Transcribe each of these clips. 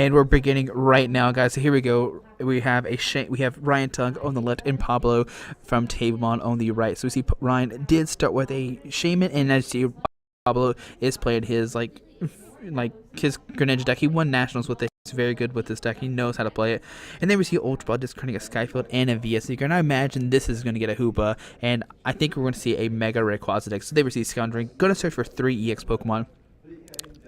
And we're beginning right now, guys. So here we go. We have Ryan Tung on the left and Pablo from Tablemon on the right. So we see Ryan did start with a Shaman, and as you see, Pablo is playing his his Greninja deck. He won nationals with it. He's very good with this deck. He knows how to play it. And then we see Ultra Ball discarding a Skyfield and a VS Seeker. And I imagine this is going to get a Hoopa. And I think we're going to see a Mega Rayquaza deck. So they receive Scoundrelling. Going to search for 3 EX Pokemon.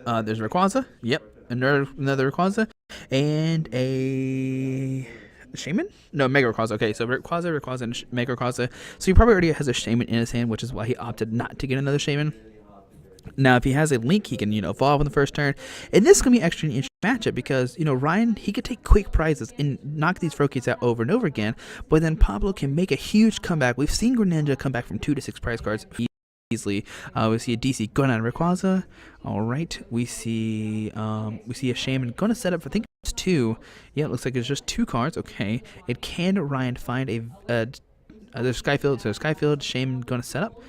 There's Rayquaza. Yep. Another Rayquaza. And a Shaman? No, Mega Rayquaza. Okay, so Rayquaza, and Mega Rayquaza. So he probably already has a Shaman in his hand, which is why he opted not to get another Shaman. Now, if he has a Link, he can, evolve on the first turn. And this is going to be actually an interesting matchup because, Ryan, he could take quick prizes and knock these Froakies out over and over again. But then Pablo can make a huge comeback. We've seen Greninja come back from 2 to 6 prize cards easily. We see a DC going on Rayquaza. All right. We see a Shaman going to set up for, I think it's 2. Yeah, it looks like it's just 2 cards. Okay. And can Ryan find there's Skyfield. So Skyfield, Shaman going to set up.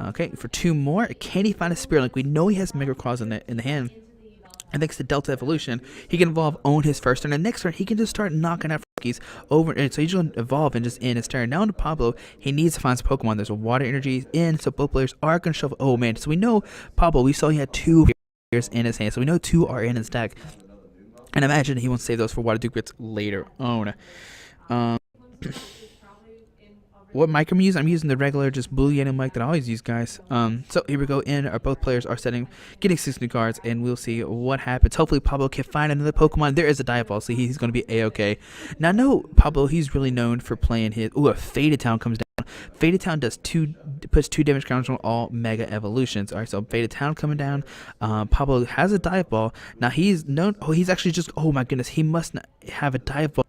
Okay, for 2 more, can he find a Spirit Link? We know he has Mega Rayquaza in the hand. And thanks to Delta Evolution, he can evolve on his first turn. And next turn, he can just start knocking out Froakies over. And so he's going to evolve and just end his turn. Now to Pablo, he needs to find some Pokemon. There's a Water Energy in, so both players are going to shuffle. Oh man, so we know Pablo, we saw he had 2 players in his hand. So we know 2 are in his deck. And imagine he wants to save those for Water Duplicates later on. What mic I'm using? I'm using the regular, just Blue Yeti mic that I always use, guys. So here we go. Both players are getting 6 new cards, and we'll see what happens. Hopefully, Pablo can find another Pokemon. There is a Dive-Ball, so he's going to be a-okay. Now, no, Pablo, he's really known for playing his. Ooh, a Faded Town comes down. Faded Town puts 2 damage counters on all Mega Evolutions. All right, so Faded Town coming down. Pablo has a Dive-Ball. Now he's known. Oh, he's actually just. Oh my goodness, he must not have a Dive-Ball.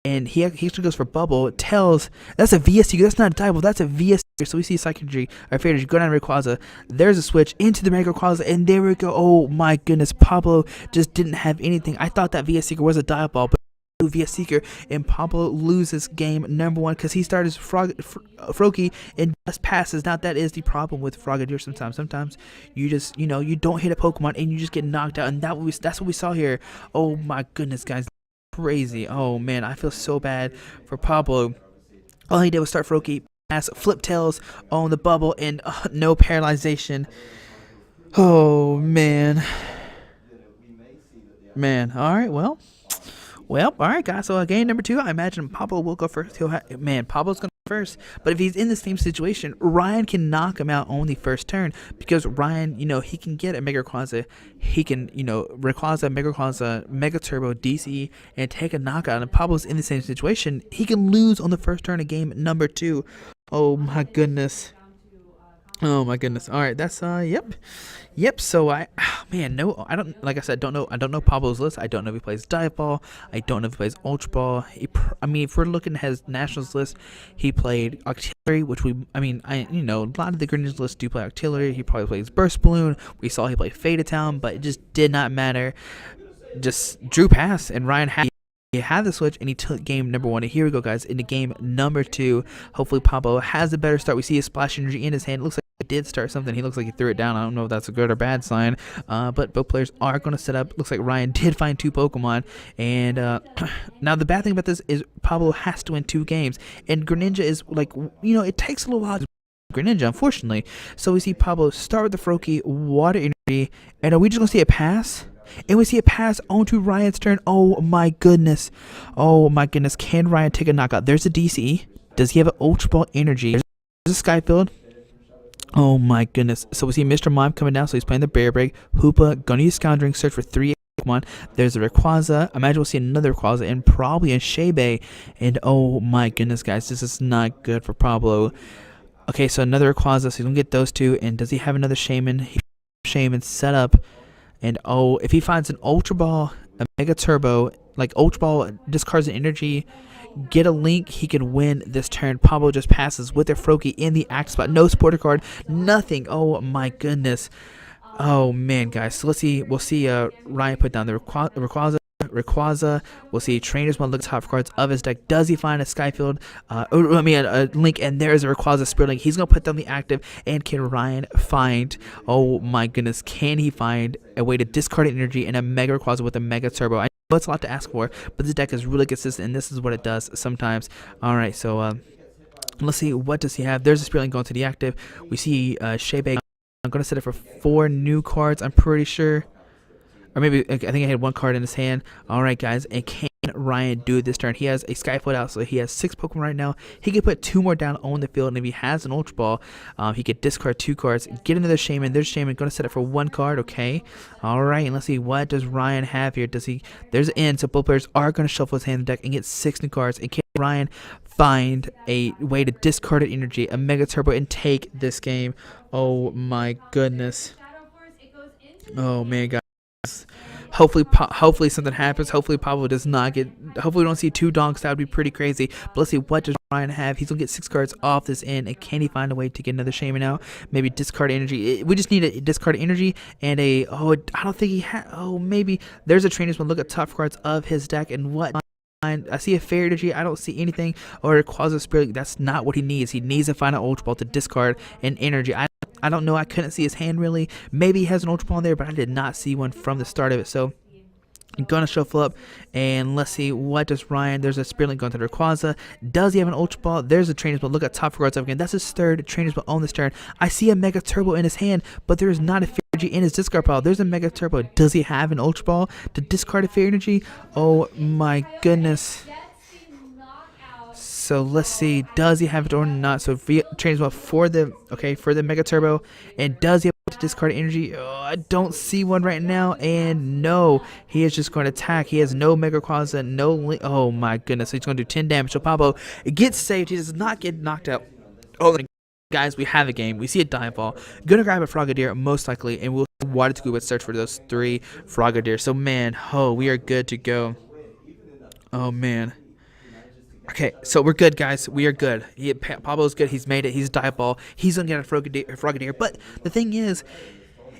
And he actually goes for Bubble. Tells that's a VS Seeker. That's not a Dive-Ball. That's a VS Seeker. So we see Psychic Energy, or Faded Energy, go down to Rayquaza. There's a switch into the Mega Rayquaza, and there we go. Oh my goodness, Pablo just didn't have anything. I thought that VS Seeker was a Dive-Ball, but VS Seeker, and Pablo loses game number 1 because he started his Froakie and just passes. Now that is the problem with Frogadier sometimes. Sometimes you just, you don't hit a Pokemon and you just get knocked out, and that's what we saw here. Oh my goodness, guys. Crazy. Oh man, I feel so bad for Pablo. All he did was start Froakie, pass, flip tails on the Bubble, and no paralyzation. Oh man. All right, well, all right, guys. So game number 2, I imagine Pablo will go first. Pablo's gonna go first. But if he's in the same situation, Ryan can knock him out on the first turn because Ryan, he can get a Mega Rayquaza. He can, Rayquaza, Mega Rayquaza, Mega Turbo, DC, and take a knockout. And Pablo's in the same situation. He can lose on the first turn of game number 2. Oh my goodness. All right, that's yep. So I don't, like I said, I don't know Pablo's list. I don't know if he plays Dive-Ball. I don't know if he plays Ultra Ball. If we're looking at his nationals list, he played Octillery, which a lot of the Greninja lists do play Octillery. He probably plays Burst Balloon. We saw he played Faded Town, but it just did not matter. Just drew pass, and Ryan he had the switch, and he took game number 1. And here we go, guys, into game number 2. Hopefully, Pablo has a better start. We see his Splash Energy in his hand. It looks like he did start something. He looks like he threw it down. I don't know if that's a good or bad sign. But both players are going to set up. Looks like Ryan did find 2 Pokemon. And now the bad thing about this is Pablo has to win 2 games. And Greninja is it takes a little while to Greninja, unfortunately. So we see Pablo start with the Froakie, Water Energy. And are we just going to see a pass? And we see a pass onto Ryan's turn. Oh my goodness. Can Ryan take a knockout? There's a DC. Does he have an Ultra Ball Energy? There's a Skyfield. Oh my goodness. So we see Mr. Mime coming down. So he's playing the Bear Break. Hoopa, gonna use Scoundrelling, search for 3 Pokemon. There's a Rayquaza. Imagine we'll see another Rayquaza and probably a Shebe. And oh my goodness, guys. This is not good for Pablo. Okay, so another Rayquaza. So he's gonna get those 2. And does he have another Shaman? Shaman set up. And if he finds an Ultra Ball, a Mega Turbo, like Ultra Ball discards an energy, get a Link, he can win this turn. Pablo just passes with their Froakie in the act spot. No supporter card, nothing. Oh my goodness. Oh man, guys. So let's see. We'll see Ryan put down the Rayquaza. We'll see Trainers want to look at the top cards of his deck. Does he find a Skyfield? A Link, and there's a Rayquaza Spirit Link. He's going to put down the active, and can Ryan find, oh my goodness, can he find a way to discard an energy and a Mega Rayquaza with a Mega Turbo? it's a lot to ask for, but this deck is really consistent, and this is what it does sometimes. All right, so let's see, what does he have? There's a Spearling going to the active. We see Shebe. I'm going to set it for 4 new cards, I'm pretty sure. Or maybe, I think I had 1 card in his hand. All right, guys, and can Ryan do it this turn? He has a Skyfoot out, so he has 6 Pokemon right now. He could put 2 more down on the field, and if he has an Ultra Ball, he could discard 2 cards, get another Shaman. There's Shaman, going to set it for 1 card, okay? All right, and let's see, what does Ryan have here? Does he? There's an end, so both players are going to shuffle his hand in the deck and get 6 new cards. And can Ryan find a way to discard an energy, a Mega Turbo, and take this game? Oh my goodness. Oh man, guys. Hopefully something happens. Hopefully Pablo does not get. Hopefully we don't see 2 donks. That would be pretty crazy. But let's see, what does Ryan have? He's gonna get 6 cards off this end, and can he find a way to get another Shaman out? Maybe discard energy. We just need a discard energy and a. Oh, I don't think he had. Oh, maybe there's a trainer's one. Look at top cards of his deck and what. I see a Fairy Energy. I don't see anything. Or a Quasi Spirit. That's not what he needs. He needs to find an Ultra Ball to discard an energy. I don't know. I couldn't see his hand really. Maybe he has an Ultra Ball in there, but I did not see one from the start of it. So I'm going to shuffle up, and let's see, what does Ryan. There's a Spearling going to Rayquaza. Does he have an Ultra Ball? There's a Trainer's Ball. Look at top cards up again. That's his 3rd Trainer's Ball on this turn. I see a Mega Turbo in his hand, but there is not a Fairy Energy in his discard pile. There's a Mega Turbo. Does he have an Ultra Ball to discard a Fairy Energy? Oh my goodness. So let's see, does he have it or not? So Trainer's Ball for the Mega Turbo, and does he have to discard energy? Oh, I don't see one right now, and no, he is just going to attack. He has no Mega Quaza, oh my goodness, so he's going to do 10 damage. So Pablo gets saved. He does not get knocked out. Oh, guys, we have a game. We see a Dive Ball. Gonna grab a Frogadier most likely, and we'll Water to go search for those 3 Frogadiers. So man, we are good to go. Oh man. Okay, so we're good, guys. We are good. Pablo's good. He's made it. He's Dive Ball. He's going to get a Frogadier. But the thing is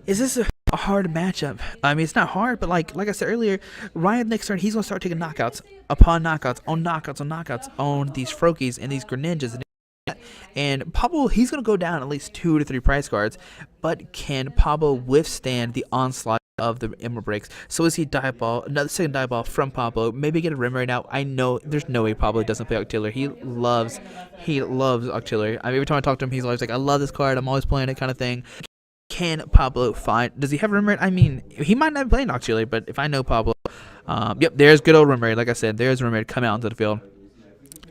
this a hard matchup? I mean, it's not hard, but like I said earlier, Ryan next turn, he's going to start taking knockouts upon knockouts on knockouts on knockouts on these Froakies and these Greninjas. And Pablo, he's going to go down at least 2 to 3 prize cards. But can Pablo withstand the onslaught of the Emerald Breaks? So is he Dive Ball, another second Dive Ball from Pablo, maybe get a rim right now? I know there's no way Pablo doesn't play Octillery. He loves Octillery. I mean, every time I talk to him, he's always like, I love this card, I'm always playing it, kind of thing. Can Pablo find, does he have a rim rate? I mean, he might not be playing Octillery, but if I know Pablo, yep, there's good old rim rate. Like I said, there's a rim rate come out into the field.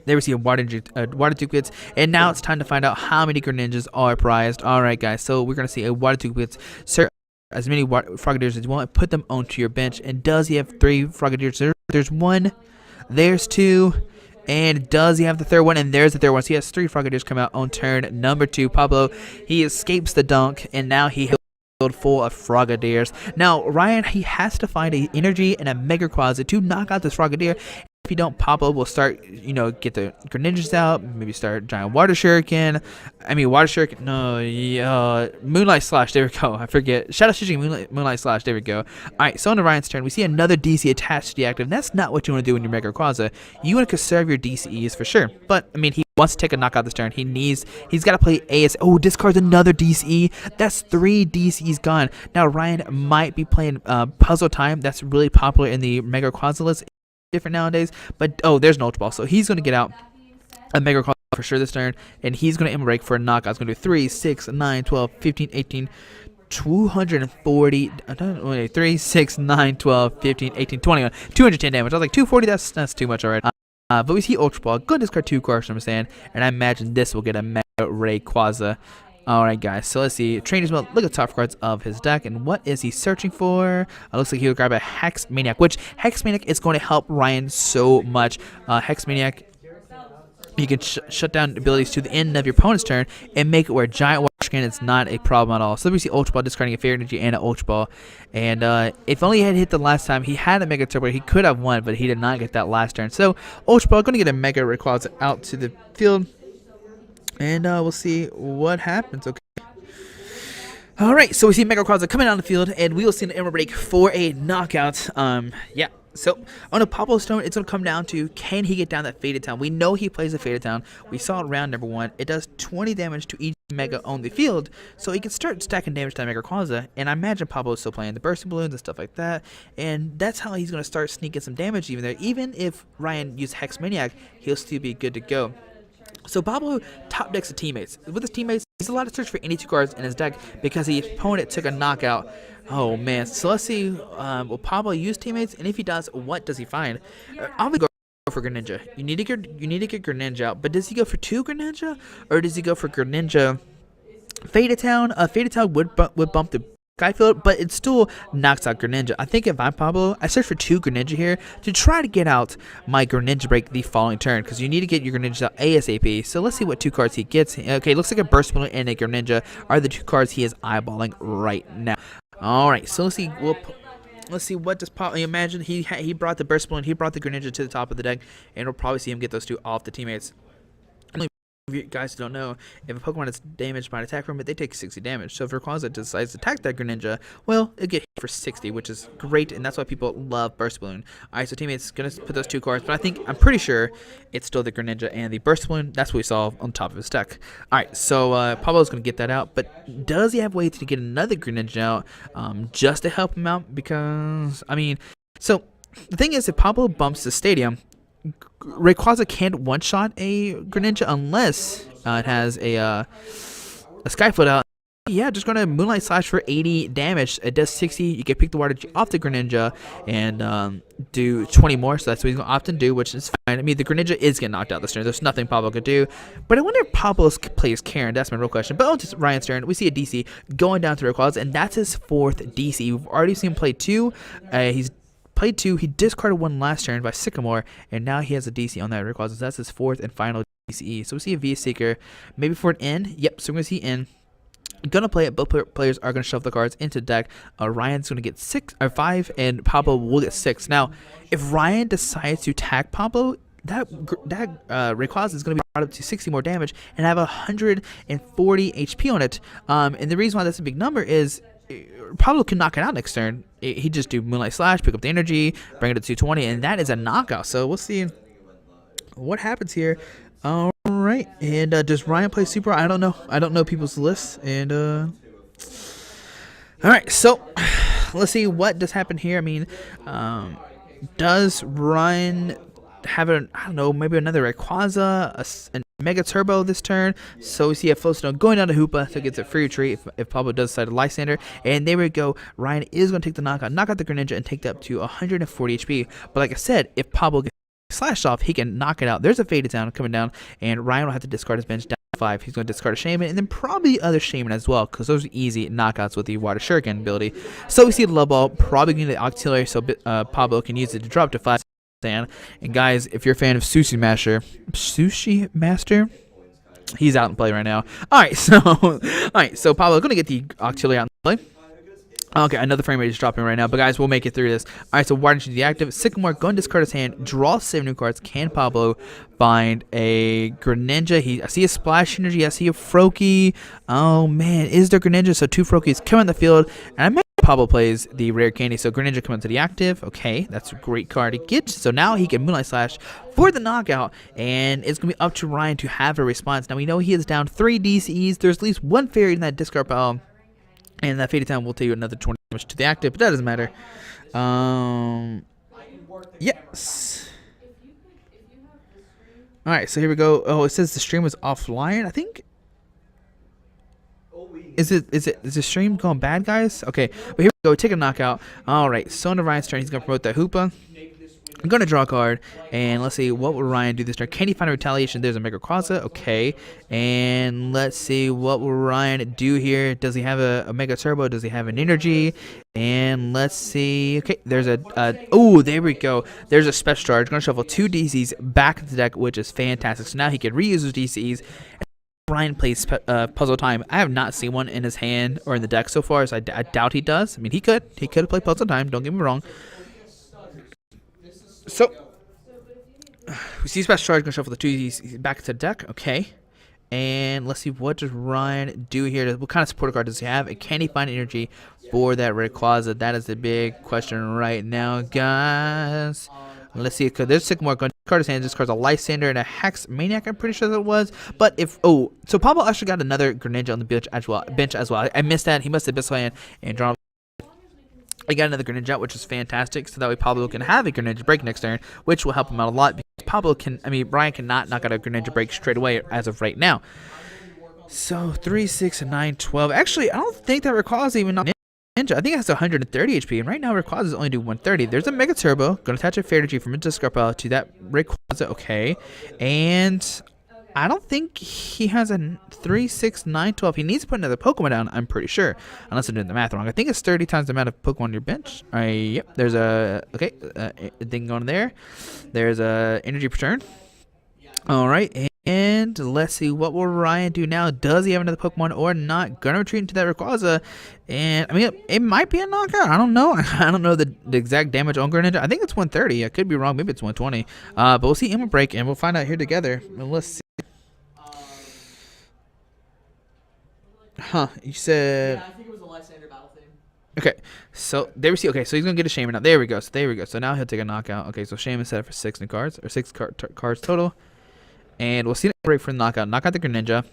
There we see a water duplicates, and now it's time to find out how many Greninjas are prized. Alright guys, so we're going to see a water duplicates. As many Frogadiers as you want, put them onto your bench. And does he have 3 Frogadiers? There's 1, there's 2, and does he have the 3rd one? And there's the 3rd one. So he has 3 Frogadiers come out on turn number 2. Pablo, he escapes the dunk, and now he full of Frogadiers. Now Ryan, he has to find a energy and a Mega Quaza to knock out this Frogadier. If you don't, Pablo will start, get the Greninjas out, maybe start Giant Water Shuriken. Moonlight Slash, there we go. I forget. Shadow Stitching, Moonlight Slash, there we go. Alright, so on to Ryan's turn, we see another DC attached to the active. That's not what you want to do in your Mega Quaza. You want to conserve your DCEs for sure. But, I mean, he wants to take a knockout this turn. He's got to play AS. Oh, discards another DCE. That's 3 DCEs gone. Now, Ryan might be playing Puzzle Time. That's really popular in the Mega Quaza list. Different nowadays, but there's an Ultra Ball, so he's going to get out a Mega Quaza for sure this turn, and he's going to Emerald Break for a knockout. It's going to do 3, 6, 9, 12, 15, 18, 240, 3, 6, 9, 12, 15, 18, 21, 210 damage. I was like, 240, that's too much already. But we see Ultra Ball, good discard 2 cards from his hand, and I imagine this will get a Mega Rayquaza. Alright guys, so let's see. Trainer's Belt, look at the top cards of his deck, and what is he searching for? Looks like he'll grab a Hex Maniac, which Hex Maniac is going to help Ryan so much. Hex Maniac, you can shut down abilities to the end of your opponent's turn and make it where Giant Water Scan is not a problem at all. So we see Ultra Ball discarding a Fairy Energy and an Ultra Ball. And if only he had hit the last time, he had a Mega Turbo, he could have won, but he did not get that last turn. So Ultra Ball going to get a Mega Rayquaza out to the field. And we'll see what happens. Okay. Alright, so we see Mega Rayquaza coming on the field, and we will see an Emerald Break for a knockout. Yeah. So on a Pablo Stone, it's going to come down to can he get down that Faded Town. We know he plays a Faded Town. We saw it round number 1. It does 20 damage to each Mega on the field, so he can start stacking damage to that Mega Rayquaza. And I imagine Pablo's still playing the Bursting Balloons and stuff like that. And that's how he's going to start sneaking some damage even there. Even if Ryan used Hex Maniac, he'll still be good to go. So Pablo top decks the teammates. With his teammates, he's allowed to search for any 2 cards in his deck because the opponent took a knockout. Oh man, so let's see, will Pablo use teammates, and if he does, what does he find? I'm gonna go for Greninja. You need to get Greninja out, but does he go for 2 Greninja, or does he go for Greninja Faded Town? Faded Town would bump the Skyfield, but it still knocks out Greninja. I think if I'm Pablo, I search for 2 Greninja here to try to get out my Greninja break the following turn, because you need to get your Greninja out ASAP. So let's see what 2 cards he gets. Okay, looks like a Burst Balloon and a Greninja are the 2 cards he is eyeballing right now. All right, so let's see. Let's see what does Pablo imagine. He brought the Burst Balloon, he brought the Greninja to the top of the deck, and we'll probably see him get those 2 off the teammates. If you guys don't know, if a Pokemon is damaged by an attack from it, they take 60 damage. So if Rayquaza decides to attack that Greninja, well, it'll get hit for 60, which is great, and that's why people love Burst Balloon. Alright, so teammates gonna put those 2 cards, but I'm pretty sure it's still the Greninja and the Burst Balloon. That's what we saw on top of his deck. Alright, so Pablo's gonna get that out, but does he have ways to get another Greninja out just to help him out? Because, I mean, so the thing is, if Pablo bumps the stadium, Rayquaza can't one-shot a Greninja unless it has a Skyfoot out. Yeah, just going to Moonlight Slash for 80 damage. It does 60. You can pick the water off the Greninja and do 20 more. So that's what he's going to opt and do, which is fine. I mean, the Greninja is getting knocked out this turn. There's nothing Pablo could do. But I wonder if Pablo plays Karen. That's my real question. But on to Ryan's turn, we see a DC going down to Rayquaza, and that's his 4th DC. We've already seen him play 2. He's played 2, he discarded 1 last turn by Sycamore, and now he has a DC on that Rayquaza. So that's his 4th and final DCE. So we see a V Seeker, maybe for an N. Yep, so we're going to see N. Gonna play it. Both players are gonna shuffle the cards into the deck. Ryan's gonna get 6 or 5, and Pablo will get 6. Now, if Ryan decides to tag Pablo, that Rayquaza is going to be brought up to 60 more damage and have 140 HP on it. And the reason why that's a big number is Pablo can knock it out next turn. He just do Moonlight Slash, pick up the energy, bring it to 220, and that is a knockout. So we'll see what happens here. All right, and does Ryan play Super? I don't know. I don't know people's lists. And all right, so let's see what does happen here. I mean, does Ryan have I don't know, maybe another Rayquaza, a Mega Turbo this turn? So we see a Flowstone going down to Hoopa, so it gets a free retreat if Pablo does decide to Lysander. And there we go. Ryan is going to take the knock out the Greninja, and take that up to 140 HP. But like I said, if Pablo gets slashed off, he can knock it out. There's a Faded Town coming down, and Ryan will have to discard his bench down to 5. He's going to discard a Shaman, and then probably other Shaman as well, because those are easy knockouts with the Water Shuriken ability. So we see the Love Ball, probably going to the Octillery, so Pablo can use it to drop to 5. And guys, if you're a fan of Sushi Master, he's out in play right now. Alright, so Pablo's gonna get the Octillery out in play. Okay, another frame rate is dropping right now, but guys, we'll make it through this. Alright, so Warden should deactive. Sycamore, go and discard his hand, draw 7 new cards. Can Pablo find a Greninja? I see a Splash Energy, I see a Froakie. Oh man, is there Greninja? So 2 Froakies come on the field, and I might Pablo plays the rare candy, so Greninja comes into the active. Okay, that's a great card to get. So now he can Moonlight Slash for the knockout, and it's going to be up to Ryan to have a response. Now we know he is down 3 DCEs. There's at least 1 fairy in that discard pile, and that Faded Town will take you another 20 damage to the active, but that doesn't matter. Yes. Alright, so here we go. Oh, it says the stream was offline, I think. Is the stream going bad, guys? Okay, but here we go. Take a knockout. All right, so on Ryan's turn, he's gonna promote that Hoopa. I'm gonna draw a card, and let's see what will Ryan do this turn. Can he find a retaliation? There's a Mega Rayquaza. Okay, and let's see what will Ryan do here. Does he have a Mega Turbo? Does he have an energy? And let's see. Okay, there's oh, there we go. There's a special charge. Gonna shuffle 2 DCs back into the deck, which is fantastic. So now he can reuse those DCs. Ryan plays Puzzle Time. I have not seen one in his hand or in the deck so far, so I doubt he does. I mean, he could have played Puzzle Time, don't get me wrong. So we see Special Charge, gonna shuffle the 2 back to the deck. Okay, And let's see, what does Ryan do here? What kind of support card does he have? And can he find energy for that Rayquaza? That is the big question right now, guys. Let's see, because there's Sycamore going to card his hands. This card's a Lysander and a Hex Maniac, I'm pretty sure that it was. But if, oh, so Pablo actually got another Greninja on the bench as well. I missed that. He must have Abyssal Hand and drawn. I got another Greninja, which is fantastic. So that way Pablo can have a Greninja break next turn, which will help him out a lot. Because Brian cannot knock out a Greninja break straight away as of right now. So 3, 6, and 9, 12. Actually, I don't think that Rayquaza even Ninja. I think it has 130 HP, and right now Rayquaza only do 130. There's a Mega Turbo. Gonna attach a Fair Energy from a Discarpel to that Rayquaza. Okay, and I don't think he has a 3, 6, 9, 12. He needs to put another Pokemon down, I'm pretty sure. Unless I'm doing the math wrong. I think it's 30 times the amount of Pokemon on your bench. Yep, there's a, okay, thing going there. There's a energy per turn. Alright, and let's see, what will Ryan do now? Does he have another Pokemon or not? Gonna retreat into that Rayquaza. And, I mean, it might be a knockout. I don't know. I don't know the exact damage on Greninja. I think it's 130. I could be wrong. Maybe it's 120. But we'll see Emma break, and we'll find out here together. Let's see. Huh, you said... Yeah, I think it was a Lysander battle thing. Okay, so there we see. Okay, so he's gonna get a Shaman now. There we go. So now he'll take a knockout. Okay, so Shaman set up for 6 new cards, or 6 cards total, and we'll see the break for the knockout. Knock out the Greninja,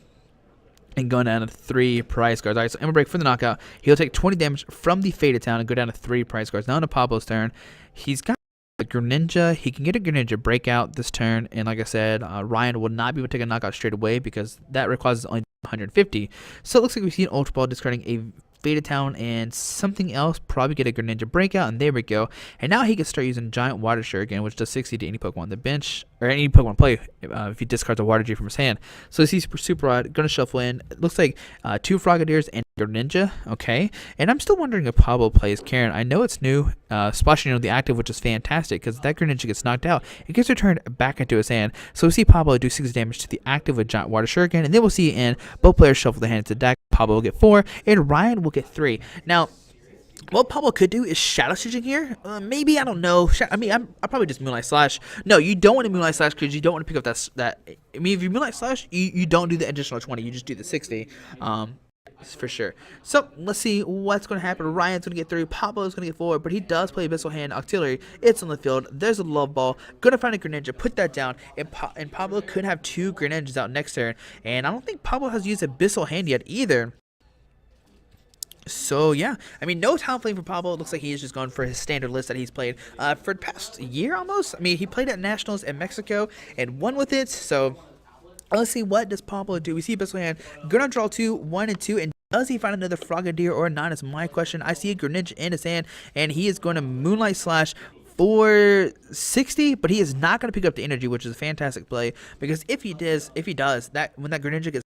and going down to 3 prize cards. All right, so Emma break for the knockout. He'll take 20 damage from the Faded Town and go down to 3 prize cards. Now on to Pablo's turn. He's got a Greninja. He can get a Greninja breakout this turn, and like I said, Ryan will not be able to take a knockout straight away because that requires only 150. So it looks like we see an Ultra Ball discarding a Faded Town and something else, probably get a Greninja breakout, and there we go. And now he can start using Giant Water Shuriken, which does 60 to any Pokemon on the bench, or any Pokemon play if he discards a Water G from his hand. So he's Super Rod, gonna shuffle in. It looks like 2 Frogadiers and Greninja, okay. And I'm still wondering if Pablo plays Karen. I know it's new, splashing on the active, which is fantastic, because that Greninja gets knocked out, it gets returned back into his hand. So we see Pablo do 6 damage to the active with Giant Water Shuriken, and then we'll see in both players shuffle the hand into the deck. Pablo will get 4, and Ryan will get 3. Now, what Pablo could do is Shadow Stitching here. Maybe, I don't know. I'll probably just Moonlight Slash. No, you don't want to Moonlight Slash because you don't want to pick up that. I mean, if you Moonlight Slash, you don't do the additional 20. You just do the 60. For sure. So let's see what's going to happen. Ryan's going to get 3. Pablo's going to get 4, but he does play Abyssal Hand Auxiliary. It's on the field. There's a Love Ball. Going to find a Greninja. Put that down, and Pablo could have 2 Greninjas out next turn. And I don't think Pablo has used Abyssal Hand yet either. So yeah, I mean, no talent flame for Pablo. It looks like he is just going for his standard list that he's played for the past year almost. I mean, he played at Nationals in Mexico and won with it. So let's see, what does Pablo do? We see Abyssal Hand. Gonna draw 2, 1, and 2, and does he find another Frogadier or not is my question. I see a Greninja in his hand, and he is going to Moonlight Slash for 60, but he is not going to pick up the energy, which is a fantastic play, because if he does, that when that Greninja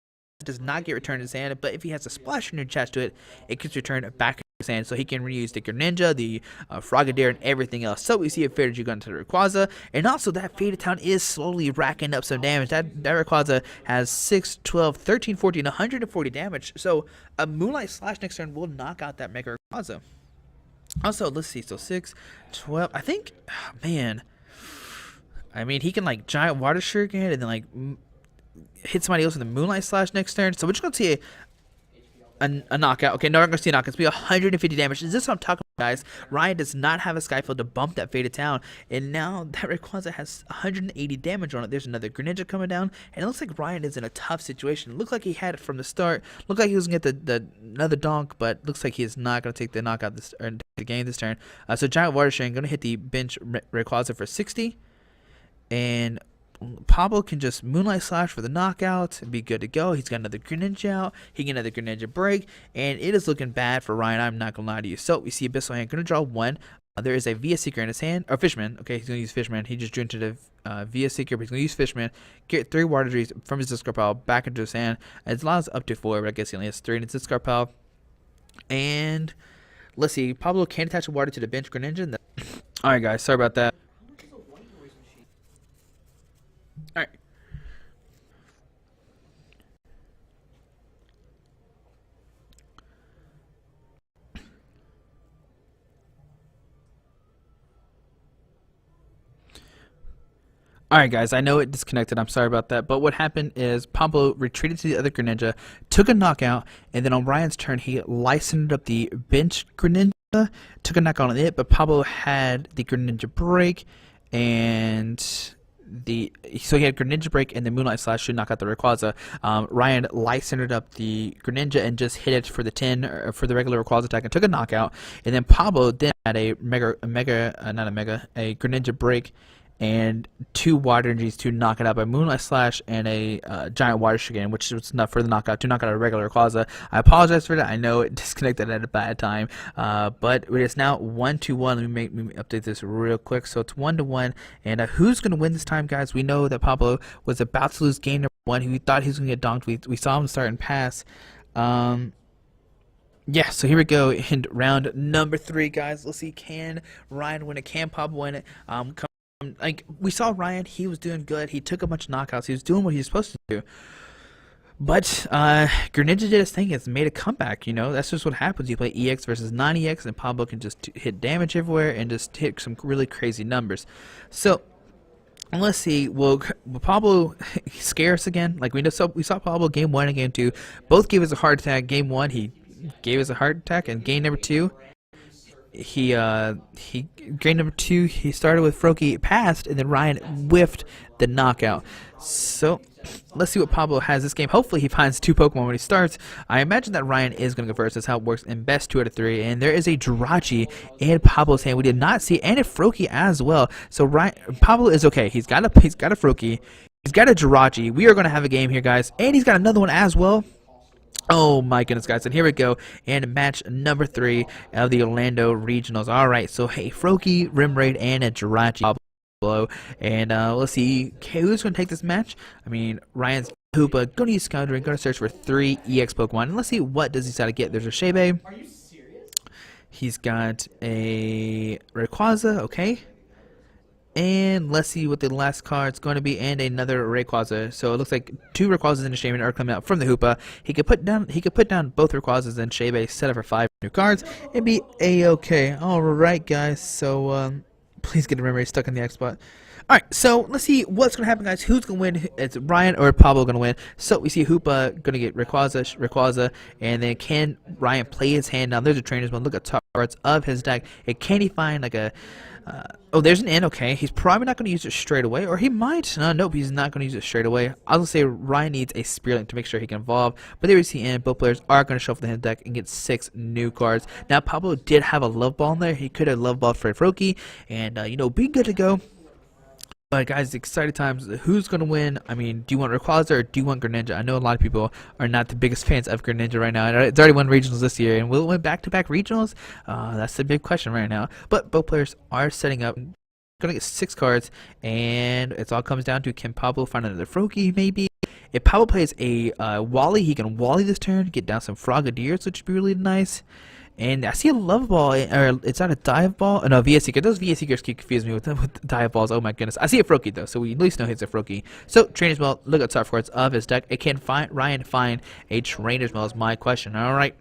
does not get returned to his hand, but if he has a Splash Energy attached to it, it gets returned back to his hand, so he can reuse the Greninja, the Frogadier, and everything else. So we see a Fair Energy going to the Rayquaza, and also that Faded Town is slowly racking up some damage. That Rayquaza has 6, 12, 13, 14, 140 damage, so a Moonlight Slash next turn will knock out that Mega Rayquaza. Also, let's see, so 6, 12, I think, oh, man, I mean, he can like Giant Water Shuriken and then like hit somebody else with a Moonlight Slash next turn. So we're just going to see a knockout. Okay, no, we're going to see a knockout. It's going to be 150 damage. Is this what I'm talking about, guys? Ryan does not have a Skyfield to bump that Faded Town. And now that Rayquaza has 180 damage on it. There's another Greninja coming down. And it looks like Ryan is in a tough situation. It looked like he had it from the start. Looked like he was going to get another donk. But looks like he is not going to take the knockout the game this turn. So Giant Water Shuriken going to hit the bench Rayquaza for 60. And Pablo can just Moonlight Slash for the knockout and be good to go. He's got another Greninja out. He can another Greninja break. And it is looking bad for Ryan. I'm not going to lie to you. So we see Abyssal Hand going to draw 1. There is a Via Seeker in his hand. Or Fishman. Okay, he's going to use Fishman. He just drew into the Via Seeker, but he's going to use Fishman. Get 3 Water Trees from his discard pile back into his hand. It allows up to 4, but I guess he only has 3 in his discard pile. And let's see. Pablo can attach a water to the bench Greninja. Alright, guys. Sorry about that. Alright. Alright guys, I know it disconnected, I'm sorry about that, but what happened is Pablo retreated to the other Greninja, took a knockout, and then on Ryan's turn he licensed up the bench Greninja, took a knockout on it, but Pablo had the Greninja break, and so he had Greninja break and the Moonlight Slash to knock out the Rayquaza. Ryan licensed up the Greninja and just hit it for the 10 for the regular Rayquaza attack and took a knockout, and then Pablo then had a Greninja break and 2 water energies to knock it out by Moonlight Slash and a giant water Shigan, which was enough for the knockout to knock out a regular Rayquaza. I apologize for that. I know it disconnected at a bad time, but it is now 1-1. Let me update this real quick. So it's 1-1, and who's going to win this time, guys? We know that Pablo was about to lose game number 1. We thought he was going to get donked. We saw him start and pass. Yeah, so here we go in round number 3, guys. Let's see, can Ryan win it? Can Pablo win it? Like, we saw Ryan, he was doing good. He took a bunch of knockouts. He was doing what he was supposed to do. But Greninja did his thing. It's made a comeback, you know. That's just what happens. You play EX versus non-EX, and Pablo can just hit damage everywhere and just hit some really crazy numbers. So, let's see. Will Pablo scare us again? Like, we saw Pablo game 1 and game 2. Both gave us a heart attack. Game 1, he gave us a heart attack, and game number 2, game number 2 he started with Froakie, passed, and then Ryan whiffed the knockout. So let's see what Pablo has this game. Hopefully he finds 2 Pokemon when he starts. I imagine that Ryan is going to go first. That's how it works in best 2 out of 3. And there is a Jirachi in Pablo's hand. We did not see, and a Froakie as well. So Pablo is okay. He's got a Froakie. He's got a Jirachi. We are going to have a game here, guys. And he's got another one as well. Oh my goodness, guys, and here we go, and match number 3 of the Orlando Regionals. Alright, so hey, Froakie, Rimraid, and a Jirachi below, and let's see who's going to take this match. I mean, Ryan's Hoopa, going to use Scoundering, going to search for 3 EX Pokemon, and let's see what does he decide to get. There's a Shebe. Are you serious? He's got a Rayquaza, okay. And let's see what the last card's going to be, and another Rayquaza. So it looks like 2 Rayquazas and a Shaman are coming out from the Hoopa. He could put down both Rayquazas and Shebe, set up for 5 new cards, and be a-okay. Alright, guys, so please get a memory stuck in the X spot. Alright, so let's see what's going to happen, guys. Who's going to win? It's Ryan or Pablo going to win. So we see Hoopa going to get Rayquaza, and then can Ryan play his hand? Now there's a trainer's one. Look at top cards of his deck. And can he find like a... oh, there's an N, okay. He's probably not going to use it straight away, or he might. Nope, he's not going to use it straight away. I was going to say Ryan needs a Spirit Link to make sure he can evolve, but there we see N. Both players are going to shuffle the hand deck and get 6 new cards. Now, Pablo did have a Love Ball in there. He could have Love Balled for Froakie, and, you know, be good to go. But guys, exciting times. Who's going to win? I mean, do you want Rayquaza or do you want Greninja? I know a lot of people are not the biggest fans of Greninja right now. It's already won regionals this year, and will it win back-to-back regionals? That's the big question right now. But both players are setting up. Going to get 6 cards, and it all comes down to, can Pablo find another Froakie, maybe? If Pablo plays a Wally, he can Wally this turn, get down some Frogadiers, which would be really nice. And I see a Love Ball, or it's not a Dive Ball. Oh, no, VS Seeker. Those VS Seekers keep confusing me with Dive Balls. Oh my goodness. I see a Froakie though, so we at least know he's a Froakie. So Trainer's Mail, look at top cards of his deck. It can Ryan find a Trainer's Mail is my question. Alright.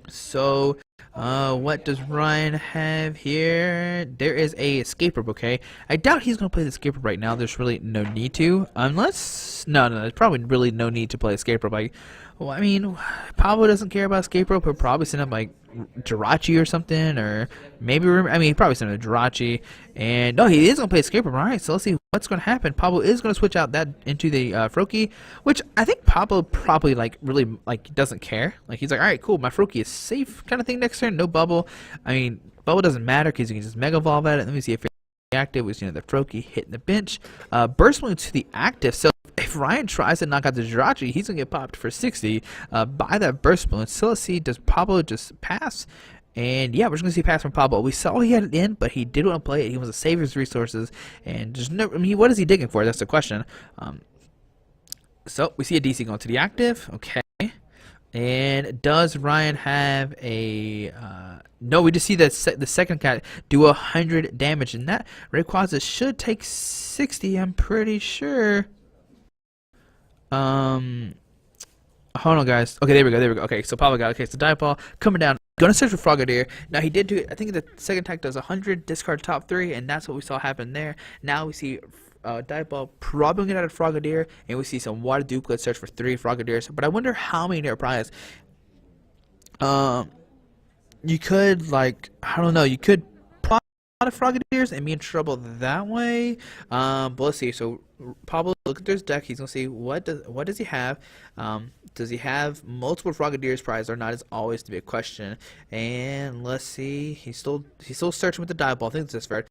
So what does Ryan have here? There is a Escape Rope, okay? I doubt he's going to play the Escape Rope right now. There's really no need to. Unless... No, there's probably really no need to play Escape Rope. Well, I mean, Pablo doesn't care about Escape Rope. He'll probably send up, like, Jirachi or something, or maybe... I mean, he probably sent up Jirachi. And, no, he is going to play Escape Rope. Alright, so let's see what's going to happen. Pablo is going to switch out that into the Froakie, which I think Pablo probably, like, really, like, doesn't care. Like, he's like, alright, cool, my Froakie is safe kind of thing next turn. No bubble. I mean, bubble doesn't matter because you can just Mega Evolve at it. Let me see if it's active. Was, you know, the Froakie hitting the bench. Burst Balloon to the active. So if Ryan tries to knock out the Jirachi, he's going to get popped for 60 by that Burst Balloon. So let's see, does Pablo just pass? And yeah, we're just going to see pass from Pablo. We saw he had it in, but he did want to play it. He wants to save his resources. And just no, I mean, what is he digging for? That's the question. So we see a DC going to the active. Okay. And does Ryan have a... no, we just see that the second cat do 100 damage. And that Rayquaza should take 60, I'm pretty sure. Hold on, guys. Okay, there we go. Okay, so Pablo got... Okay, so Dive Ball coming down. Gonna search for Frogadier. Now, he did do it. I think the second attack does 100, discard top 3, and that's what we saw happen there. Now we see Dive Ball, probably gonna get out of Frogadier, and we see some Water Duplicate search for 3 Frogadiers. But I wonder how many are prize. You could, like, I don't know, you could probably a lot of Frogadiers and be in trouble that way. But let's see. So Pablo, look at his deck. He's gonna see what does he have. Does he have multiple Frogadiers prize or not? Is always to be a question. And let's see. He's still searching with the Dive Ball. I think this is fair.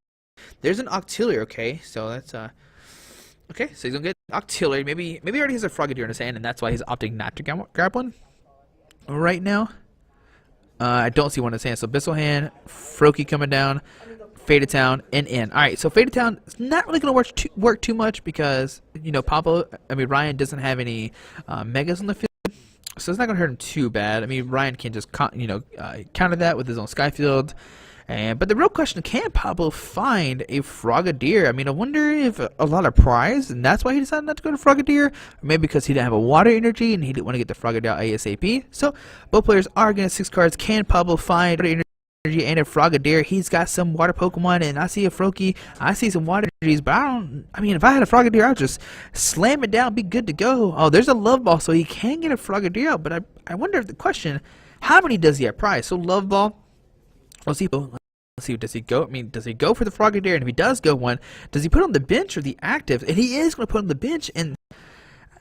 There's an Octillery. Okay, so that's okay. So he's gonna get Octillery. Maybe he already has a Frogadier in his hand, and that's why he's opting not to grab one right now. I don't see one in his hand. So Bissell Hand, Froakie coming down, Faded Town, and in. All right, so Faded Town is not really going to work too much because, you know, Ryan doesn't have any Megas on the field. So it's not going to hurt him too bad. I mean, Ryan can just, counter that with his own Skyfield. But the real question, can Pablo find a Frogadier? I mean, I wonder if a lot of prize, and that's why he decided not to go to Frogadier, or maybe because he didn't have a Water Energy and he didn't want to get the Frogadier ASAP. So both players are getting 6 cards. Can Pablo find Water Energy and a Frogadier? He's got some Water Pokemon, and I see a Froakie. I see some Water Energies, but I mean, if I had a Frogadier, I'd just slam it down, be good to go. Oh, there's a Love Ball, so he can get a Frogadier out, but I wonder if the question, how many does he have prize? So Love Ball, let's see, does he go? I mean, does he go for the Frogadier? And if he does go one, does he put on the bench or the active? And he is going to put on the bench. And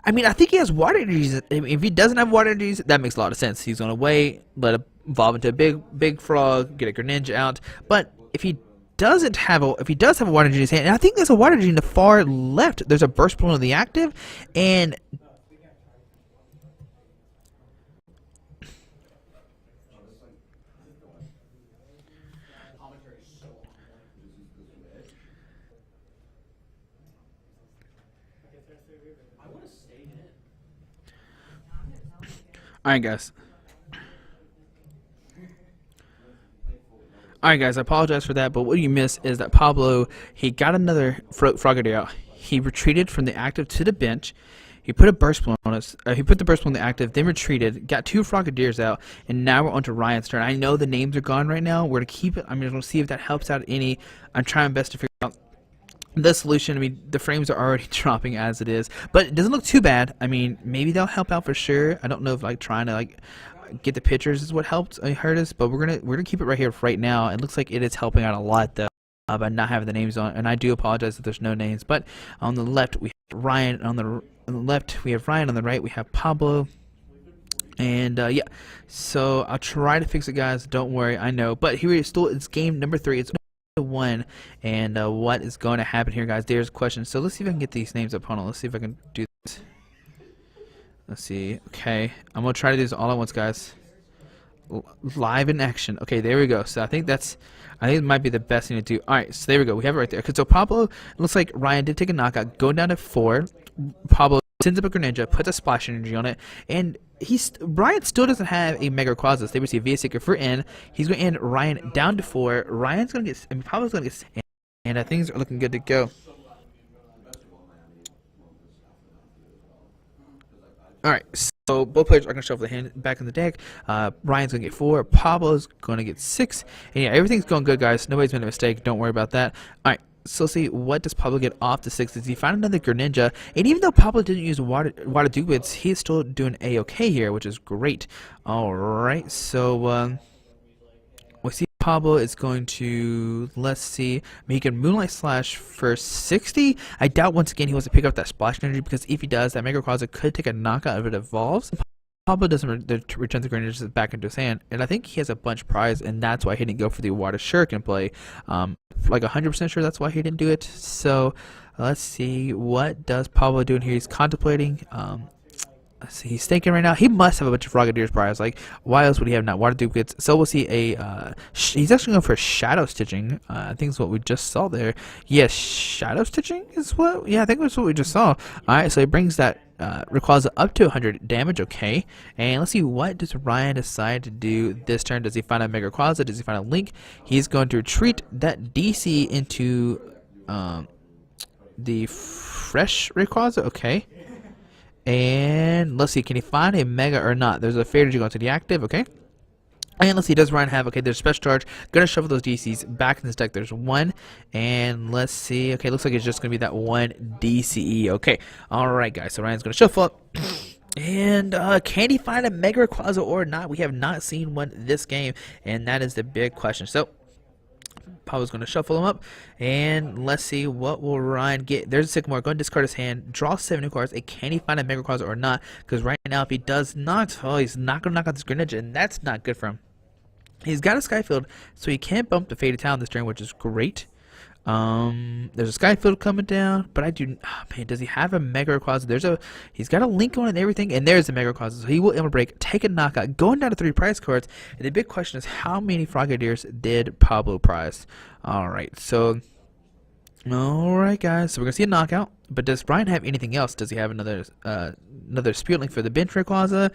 I mean, I think he has Water Energies. I mean, if he doesn't have Water Energies, that makes a lot of sense. He's going to wait, let it evolve into a big frog, get a Greninja out. But if he does have a Water Energy in his hand, and I think there's a Water Energy in the far left. There's a Burst Balloon on the active, and Alright guys, I apologize for that, but what you missed is that Pablo, he got another Frogadier out. He retreated from the active to the bench. He put a Burst Balloon on us. He put the Burst Balloon on the active, then retreated, got 2 Frogadiers out, and now we're on to Ryan's turn. I know the names are gone right now. We're going to keep it. I'm going to see if that helps out any. I'm trying my best to figure out the solution. I mean, the frames are already dropping as it is, but it doesn't look too bad. I mean, maybe they'll help out for sure. I don't know if like trying to like get the pictures is what hurt us, but we're gonna keep it right here right now. It looks like it is helping out a lot though by not having the names on, and I do apologize if there's no names. But on the left we have Ryan, on the left we have Ryan, on the right we have Pablo. And yeah, so I'll try to fix it, guys. Don't worry, I know. But here it is. Still, it's game number 3. It's 1, and what is going to happen here, guys? There's a question. So let's see if I can get these names up. Hold on. Let's see if I can do this. Let's see. Okay, I'm gonna try to do this all at once, guys. Live in action. Okay, there we go. So I think it might be the best thing to do. All right, so there we go. We have it right there. Okay, so Pablo, it looks like Ryan did take a knockout, going down to 4. Pablo sends up a Greninja, puts a Splash Energy on it, and Ryan still doesn't have a Mega Rayquaza. They receive V-Seeker for N. He's going to end Ryan down to 4. Ryan's going to get, I mean, Pablo's going to get, and things are looking good to go. Alright, so both players are going to shuffle the hand back in the deck. Ryan's going to get 4. Pablo's going to get 6. And yeah, everything's going good, guys. Nobody's made a mistake. Don't worry about that. Alright. So let's see, what does Pablo get off the 6? Does he find another Greninja? And even though Pablo didn't use water duplicates, he's still doing A-okay here, which is great. Alright, so we see Pablo is going to, let's see, make a Moonlight Slash for 60. I doubt once again he wants to pick up that Splash Energy, because if he does, that Mega Rayquaza could take a knockout if it evolves. Pablo doesn't return the Greninja back into his hand, and I think he has a bunch of prize, and that's why he didn't go for the Water Shuriken play. Like 100% sure that's why he didn't do it. So let's see, what does Pablo do in here? He's contemplating. Let's see, he's thinking right now. He must have a bunch of Frogadiers prize. Like, why else would he have not Water Duplicates? So we'll see a. He's actually going for Shadow Stitching. I think it's what we just saw there. Yes, Shadow Stitching is what. Yeah, I think that's what we just saw. All right, so he brings that Rayquaza up to 100 damage. Okay, and let's see, what does Ryan decide to do this turn? Does he find a Mega Rayquaza? Does he find a Link? He's going to retreat that DC into the fresh Rayquaza. Okay. And let's see, can he find a Mega or not? There's a Fairy Energy going to the active, okay? And let's see, does Ryan have, okay, there's special charge. Gonna shuffle those DCs back in this deck. There's one. And let's see. Okay, looks like it's just gonna be that one DCE. Okay. Alright, guys. So Ryan's gonna shuffle up. And can he find a Mega Rayquaza or not? We have not seen one this game. And that is the big question. So Pablo's going to shuffle him up, and let's see what will Ryan get. There's a Sycamore. Go and discard his hand. Draw 7 new cards. And can he find a Mega Rayquaza or not? Because right now, if he does not, oh, he's not going to knock out this Greninja, and that's not good for him. He's got a Skyfield, so he can't bump the Faded Town this turn, which is great. There's a Skyfield coming down, but I do. Oh, man, does he have a Mega Rayquaza? He's got a link on it and everything, and there's a Mega Rayquaza. So he will Emma Break, take a knockout, going down to 3 prize cards. And the big question is, how many Frogadiers did Pablo prize? All right, so. Alright guys, so we're gonna see a knockout, but does Brian have anything else? Does he have another Spirit Link for the bench Rayquaza?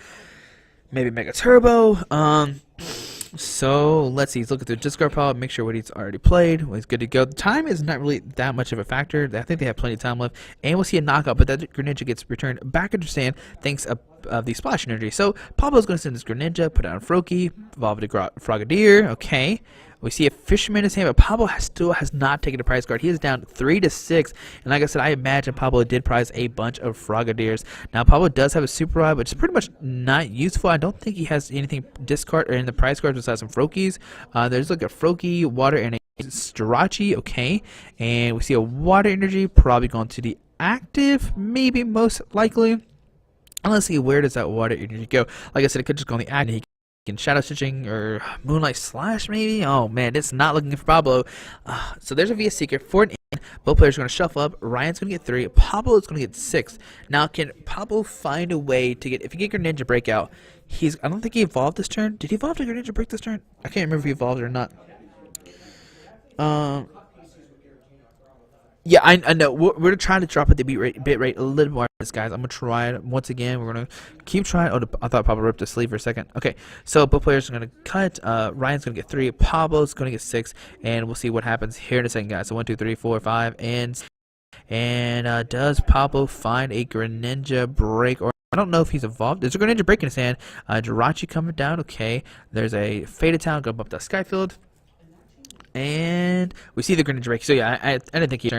Maybe Mega Turbo? So let's see. Let's look at the discard pile, make sure what he's already played. Well, he's good to go. The time is not really that much of a factor. I think they have plenty of time left, and we'll see a knockout. But that Greninja gets returned back into stand thanks of the splash energy. So Pablo's going to send this Greninja, put out Froakie, evolve to Frogadier. Okay. We see a Fisherman in his hand, but Pablo still has not taken a prize card. He is down 3-6. And like I said, I imagine Pablo did prize a bunch of Frogadiers. Now, Pablo does have a Super Rod, which is pretty much not useful. I don't think he has anything discard or in the prize cards besides some Froakies. There's like a Froakie, Water, and a Jirachi. Okay. And we see a Water Energy probably going to the active, maybe most likely. And let's see, where does that Water Energy go? Like I said, it could just go on the active. In Shadow Stitching or Moonlight Slash maybe. Oh man, it's not looking good for Pablo. So there's a VS Seeker for an in. Both players are going to shuffle up. Ryan's going to get 3. Pablo is going to get 6. Now can Pablo find a way to get, if you get Greninja Breakout, I don't think he evolved this turn. Did he evolve to Greninja Break this turn? I can't remember if he evolved or not. Yeah, I know. We're trying to drop at the bit rate a little more, guys. I'm gonna try it once again. We're gonna keep trying. Oh, I thought Pablo ripped his sleeve for a second. Okay, so both players are gonna cut. Ryan's gonna get 3. Pablo's gonna get 6, and we'll see what happens here in a second, guys. So 1, 2, 3, 4, 5, and does Pablo find a Greninja Break or? I don't know if he's evolved. There's a Greninja Break in his hand. Jirachi coming down. Okay, there's a Faded Town going up to Skyfield, and we see the Greninja Break. So yeah, I didn't think he.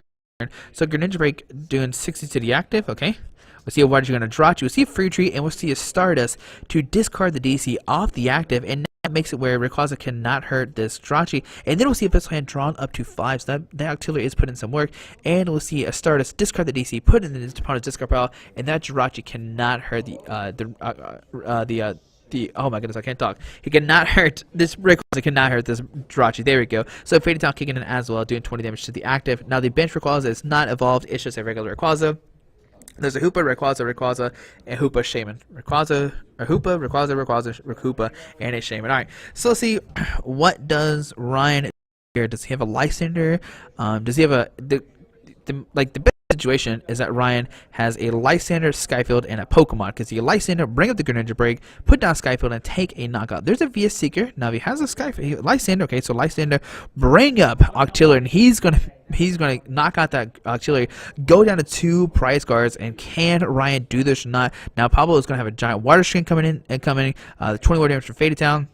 So Greninja Break doing 60 to the active, okay. We'll see a Water Energy going to draw you. We'll see a Free Tree, and we'll see a Stardust to discard the DC off the active, and that makes it where Rayquaza cannot hurt this Jirachi. And then we'll see a pistol hand drawn up to 5, so that Octillery is put in some work. And we'll see a Stardust discard the DC, put it in his opponent's discard pile, and that Jirachi cannot hurt oh my goodness, I can't talk. He cannot hurt this Rayquaza. Cannot hurt this Jirachi. There we go. So Faded Town kicking in as well, doing 20 damage to the active. Now the bench Rayquaza is not evolved. It's just a regular Rayquaza. There's a Hoopa, Rayquaza, and Hoopa Shaman. Rayquaza, Hoopa, and a Shaman. All right. So let's see, what does Ryan here? Does he have a Lysander? Does he have a the best situation is that Ryan has a Lysander, Skyfield, and a Pokemon. Because he Lysander, bring up the Greninja Break, put down Skyfield, and take a knockout. There's a VS Seeker. Now if he has a Lysander, okay, so Lysander, bring up Octillery, and he's gonna knock out that Octillery, go down to 2 prize cards, and can Ryan do this or not? Now Pablo is gonna have a giant Water Stream coming, 20 more damage from Faded Town.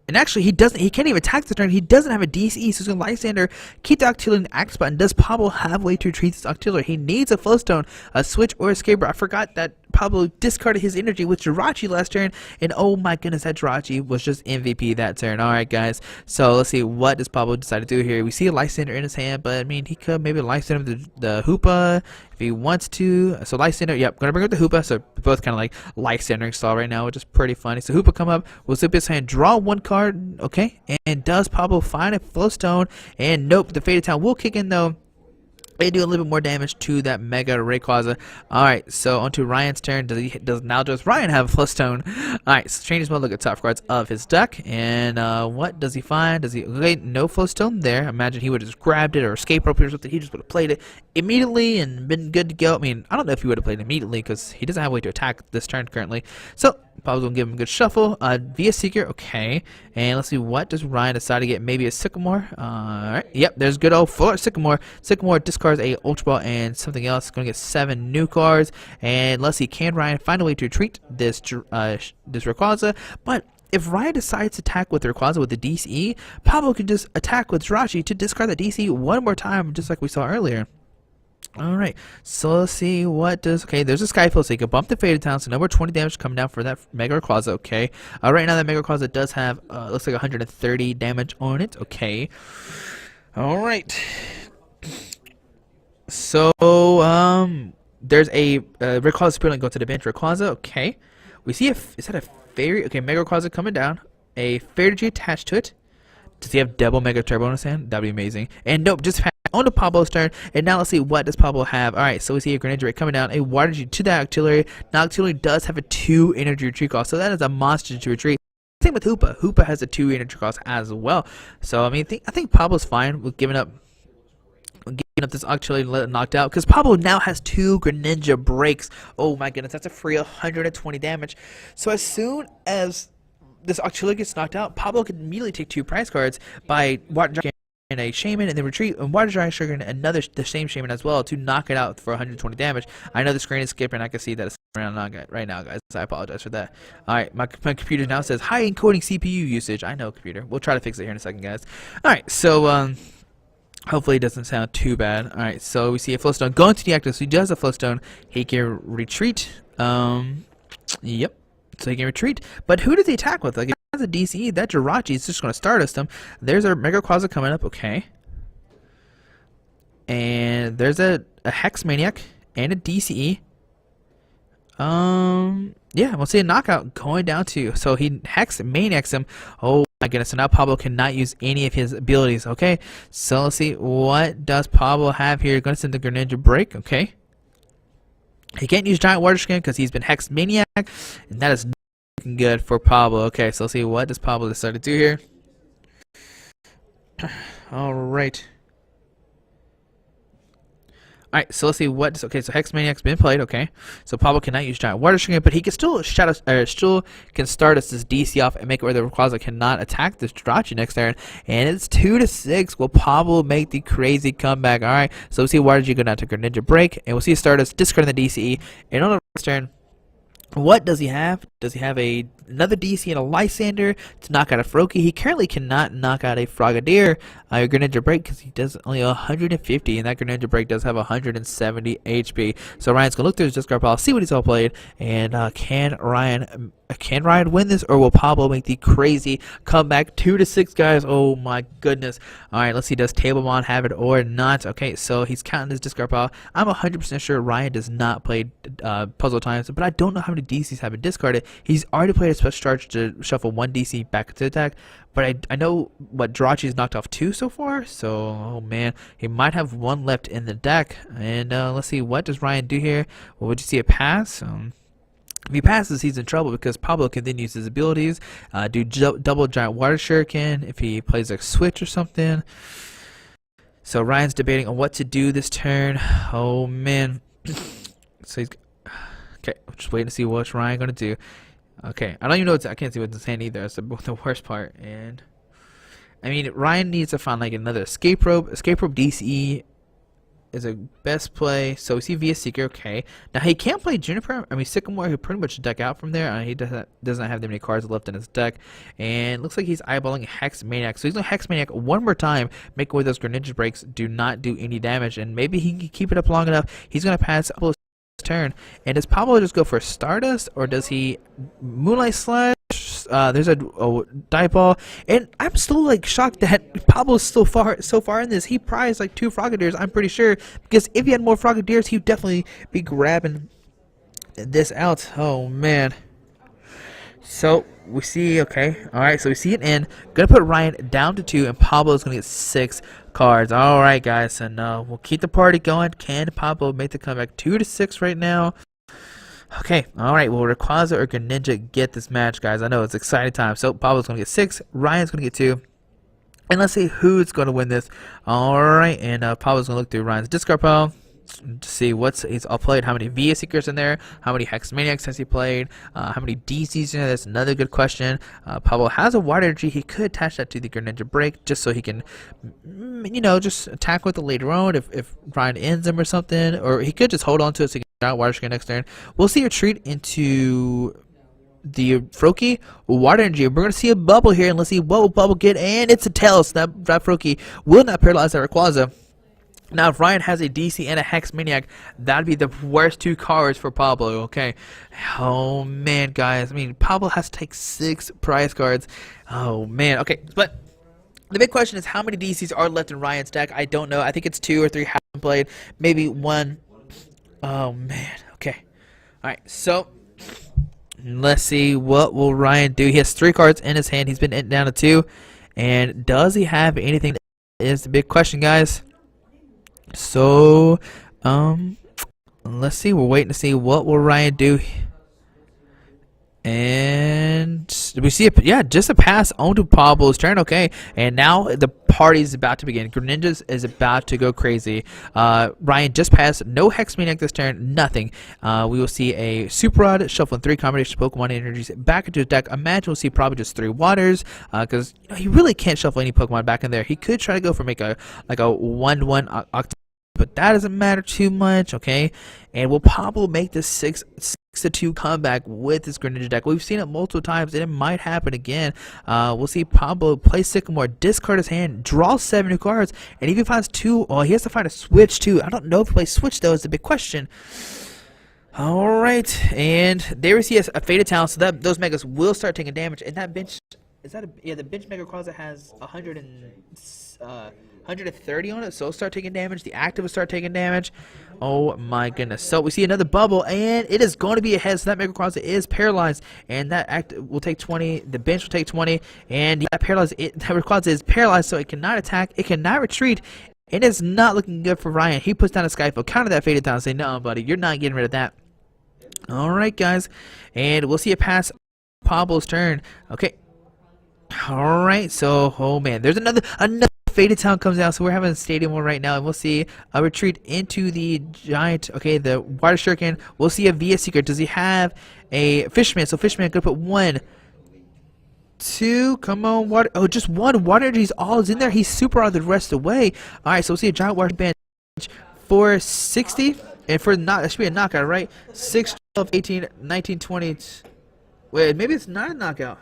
And actually, he can't even attack this turn. He doesn't have a DCE, so he's going to Lysander, keep the Octillery in the active spot. And does Pablo have a way to retreat this Octillery? He needs a Flowstone, a Switch, or a Scaber. I forgot that Pablo discarded his energy with Jirachi last turn, and oh my goodness, that Jirachi was just MVP that turn. Alright guys, so let's see, what does Pablo decide to do here? We see a Lysander in his hand, but I mean, he could maybe Lysander the Hoopa if he wants to. So Lysander, yep, gonna bring up the Hoopa, so both kind of like Lysandering style right now, which is pretty funny. So Hoopa come up, we'll zip his hand, draw 1 card, okay, and does Pablo find a Flowstone? And nope, the Faded Town will kick in though. They do a little bit more damage to that Mega Rayquaza. Alright, so onto Ryan's turn. Does Ryan have a Flowstone? Alright, so changes mode, look at top cards of his deck. And what does he find? Okay, no Flowstone there. Imagine he would have just grabbed it or escape rope or something. He just would have played it immediately and been good to go. I mean, I don't know if he would have played it immediately because he doesn't have a way to attack this turn currently. So Pablo's gonna give him a good shuffle. VS Seeker, okay. And let's see, what does Ryan decide to get? Maybe a Sycamore. Alright, yep, there's good old Sycamore. Sycamore discards a Ultra Ball and something else. Gonna get 7 new cards. And let's see, can Ryan find a way to retreat this Rayquaza? But if Ryan decides to attack with Rayquaza with the DCE, Pablo can just attack with Jirachi to discard the DCE one more time, just like we saw earlier. Alright, so let's see what does. Okay, there's a Skyfall, so you can bump the Faded Town, so no more 20 damage coming down for that Mega Rayquaza, okay. Right now that Mega Rayquaza does have, looks like 130 damage on it, okay. Alright. So, there's a Rayquaza Spirit go to the bench. Rayquaza, okay. We see is that a Fairy? Okay, Mega Rayquaza coming down. A Fairy G attached to it. Does he have double Mega Turbo in his hand? That'd be amazing. And nope, just on to Pablo's turn. And now let's see, what does Pablo have? Alright, so we see a Greninja coming down. A Water G to the Octillery. Now Octillery does have a 2 energy retreat cost, so that is a monster to retreat. Same with Hoopa. Hoopa has a 2 energy cost as well. So I mean, I think Pablo's fine with giving up this Octillery and let it knocked out, because Pablo now has 2 Greninja breaks. Oh my goodness, that's a free 120 damage. So as soon as this Octillery gets knocked out, Pablo can immediately take 2 prize cards by Water Dragon and a Shaman, and then retreat and Water Dragon Sugar and the same Shaman as well to knock it out for 120 damage. I know the screen is skipping, I can see that it's around right now, guys. I apologize for that. Alright, my computer now says high encoding CPU usage. I know, computer. We'll try to fix it here in a second, guys. Alright, so hopefully it doesn't sound too bad. Alright, so we see a Flowstone going to the active, so he does a Flowstone. He can retreat. Yep. So he can retreat. But who does he attack with? Like, if he has a DCE, that Jirachi is just going to Stardust him. There's our Mega Rayquaza coming up, okay. And there's a Hex Maniac and a DCE. Yeah, we'll see a knockout going down to. So he Hex Maniacs him. Oh my goodness, so now Pablo cannot use any of his abilities, okay. So let's see, what does Pablo have here? Going to send the Greninja break, okay. He can't use Giant Water Skin because he's been Hex Maniac, and that is not looking good for Pablo. Okay, so let's see, what does Pablo decide to do here? Alright. Alright, so let's see what. Okay, so Hex Maniac's been played. Okay, so Pablo cannot use Giant Water Skin, but he can still still can start us this DC off and make it where the Rayquaza cannot attack this Jirachi next turn. And it's 2-6. Will Pablo make the crazy comeback? Alright, so we'll see Water G go down to Greninja break, and we'll see Stardust discarding the DCE. And on the next turn, what does he have? Does he have another DC and a Lysander to knock out a Froakie? He currently cannot knock out a Frogadier, a Greninja break, because he does only 150, and that Greninja break does have 170 HP. So Ryan's gonna look through his discard pile, see what he's all played, and can Ryan win this, or will Pablo make the crazy comeback? 2-6, guys. Oh my goodness. All right, let's see. Does Tablemon have it or not? Okay, so he's counting his discard pile. I'm 100% sure Ryan does not play Puzzle Times, but I don't know how many DCs have been discarded. He's already played a special charge to shuffle 1 DC back to attack, but I know what Jirachi's knocked off 2 so far, so oh man, he might have 1 left in the deck. And let's see, what does Ryan do here? Well, would you see a pass? If he passes, he's in trouble because Pablo can then use his abilities, do double Giant Water Shuriken if he plays a switch or something. So Ryan's debating on what to do this turn. Oh man. So he's okay. I'm just waiting to see what's Ryan gonna do. Okay, I don't even know I can't see what's in his hand either. That's the worst part. And I mean, Ryan needs to find like another Escape Rope. Escape Rope DCE is a best play. So we see Via Seeker. Okay, now he can't play Juniper. I mean Sycamore. He pretty much deck out from there. He doesn't have that many cards left in his deck, and looks like he's eyeballing Hex Maniac. So he's gonna Hex Maniac one more time, make away those Greninja breaks do not do any damage, and maybe he can keep it up long enough. He's gonna pass Pablo's turn. And does Pablo just go for Stardust, or does he Moonlight Slash? There's a die ball, and I'm still like shocked that Pablo's so far in this. He prized like 2 Frogadiers, I'm pretty sure, because if he had more Frogadiers, he'd definitely be grabbing this out. Oh man. So we see, okay, alright, so we see an end. Gonna put Ryan down to 2, and Pablo's gonna get 6 cards. Alright guys, and we'll keep the party going. Can Pablo make the comeback? 2-6 right now. Okay, alright, will Rayquaza or Greninja get this match, guys? I know it's exciting time. So Pablo's gonna get 6, Ryan's gonna get 2. And let's see who's gonna win this. Alright, and Pablo's gonna look through Ryan's discard pile to see he's all played, how many Via Seekers in there, how many Hex Maniacs has he played, how many DCs in there. That's another good question. Pablo has a Water Energy. He could attach that to the Greninja break just so he can, you know, just attack with it later on if Ryan ends him or something, or he could just hold on to it so he can Water Skin next turn. We'll see a retreat into the Froakie, Water Energy. We're going to see a bubble here, and let's see what will bubble get, and it's a tail. So that Froakie will not paralyze that Rayquaza. Now, if Ryan has a DC and a Hex Maniac, that'd be the worst 2 cards for Pablo, okay? Oh, man, guys. I mean, Pablo has to take 6 prize cards. Oh, man. Okay, but the big question is how many DCs are left in Ryan's deck? I don't know. I think it's 2 or 3 haven't played. Maybe 1. Oh, man. Okay. All right, so let's see what will Ryan do. He has 3 cards in his hand. He's been down to 2. And does he have anything? Is the big question, guys. So, let's see. We're waiting to see what will Ryan do. And we see it, yeah, just a pass onto Pablo's turn. Okay, and now the party is about to begin. Greninja is about to go crazy. Ryan just passed. No Hex Maniac this turn. Nothing. We will see a Super Rod, shuffling 3 combination Pokemon energies back into his deck. Imagine we'll see probably just 3 waters, because he really can't shuffle any Pokemon back in there. He could try to go for like a 1-1 but that doesn't matter too much, okay? And will Pablo make this 6-2 comeback with his Greninja deck? We've seen it multiple times, and it might happen again. We'll see Pablo play Sycamore, discard his hand, draw 7 new cards, and if he finds 2, he has to find a switch too. I don't know if he plays switch though. Is the big question. All right, and there we see a Faded Talent, so that those Megas will start taking damage, and that bench. Is that the bench Mega Rayquaza has 130 on it, so it'll start taking damage. The active will start taking damage. Oh my goodness. So we see another bubble, and it is going to be ahead, so that Mega Rayquaza is paralyzed, and that active will take 20. The bench will take 20, and that Rayquaza is paralyzed, so it cannot attack, it cannot retreat. It is not looking good for Ryan. He puts down a Skyfall, counter that Faded Talent, say, no, buddy, you're not getting rid of that. Alright, guys, and we'll see it pass Pablo's turn. Okay. Alright, so, oh man, there's another Faded Town comes out, so we're having a stadium one right now, and we'll see a retreat into the giant, okay, the Water Shuriken. We'll see a VS Seeker. Does he have a Fishman? So Fishman gonna put 1, 2, come on, water. Oh, just 1. Water Energy's all is in there. He's super out the rest of the way. Alright, so we'll see a giant water bench for 60, and for not, that should be a knockout, right? 6, 12, 18, 19, 20. Wait, maybe it's not a knockout.